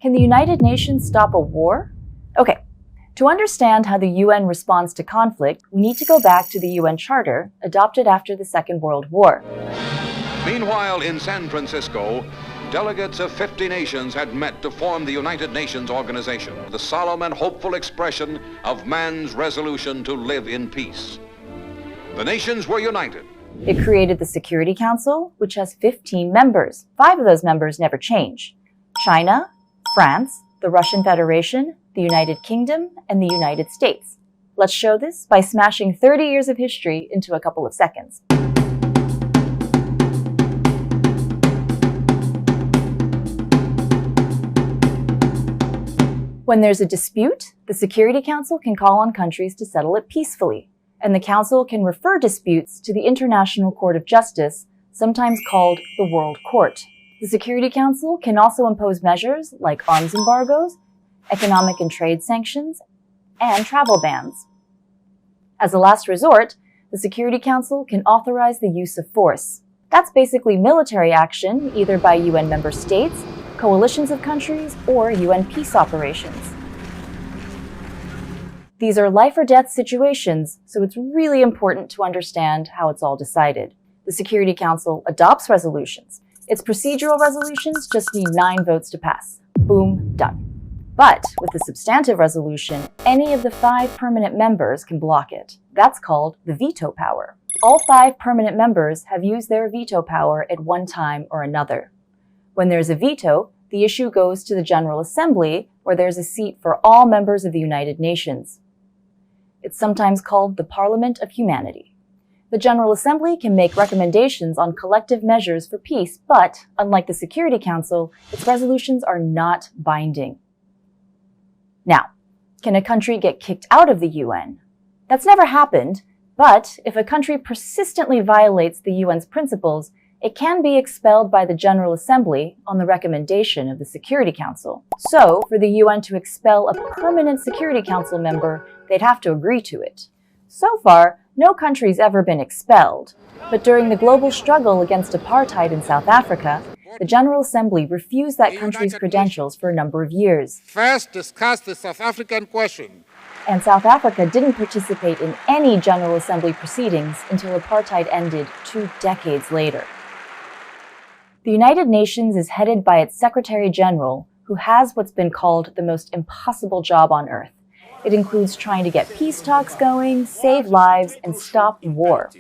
Can the United Nations stop a war? Okay, to understand how the UN responds to conflict, we need to go back to the UN Charter, adopted after the Second World War. Meanwhile, in San Francisco, delegates of 50 nations had met to form the United Nations Organization, the solemn and hopeful expression of man's resolution to live in peace. The nations were united. It created the Security Council, which has 15 members. 5 of those members never change: China, France, the Russian Federation, the United Kingdom, and the United States. Let's show this by smashing 30 years of history into a couple of seconds. When there's a dispute, the Security Council can call on countries to settle it peacefully, and the Council can refer disputes to the International Court of Justice, sometimes called the World Court. The Security Council can also impose measures like arms embargoes, economic and trade sanctions, and travel bans. As a last resort, the Security Council can authorize the use of force. That's basically military action, either by UN member states, coalitions of countries, or UN peace operations. These are life or death situations, so it's really important to understand how it's all decided. The Security Council adopts resolutions. Its procedural resolutions just need 9 votes to pass. Boom, done. But with the substantive resolution, any of the 5 permanent members can block it. That's called the veto power. All 5 permanent members have used their veto power at one time or another. When there's a veto, the issue goes to the General Assembly, where there's a seat for all members of the United Nations. It's sometimes called the Parliament of Humanity. The General Assembly can make recommendations on collective measures for peace, but, unlike the Security Council, its resolutions are not binding. Now, can a country get kicked out of the UN? That's never happened, but if a country persistently violates the UN's principles, it can be expelled by the General Assembly on the recommendation of the Security Council. So, for the UN to expel a permanent Security Council member, they'd have to agree to it. So far, no country's ever been expelled. But during the global struggle against apartheid in South Africa, the General Assembly refused that country's credentials for a number of years. First discuss the South African question. And South Africa didn't participate in any General Assembly proceedings until apartheid ended 2 decades later. The United Nations is headed by its Secretary General, who has what's been called the most impossible job on Earth. It includes trying to get peace talks going, save lives, and stop war.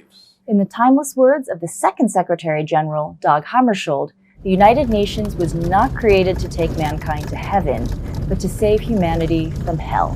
In the timeless words of the second Secretary General, Dag Hammarskjöld, the United Nations was not created to take mankind to heaven, but to save humanity from hell.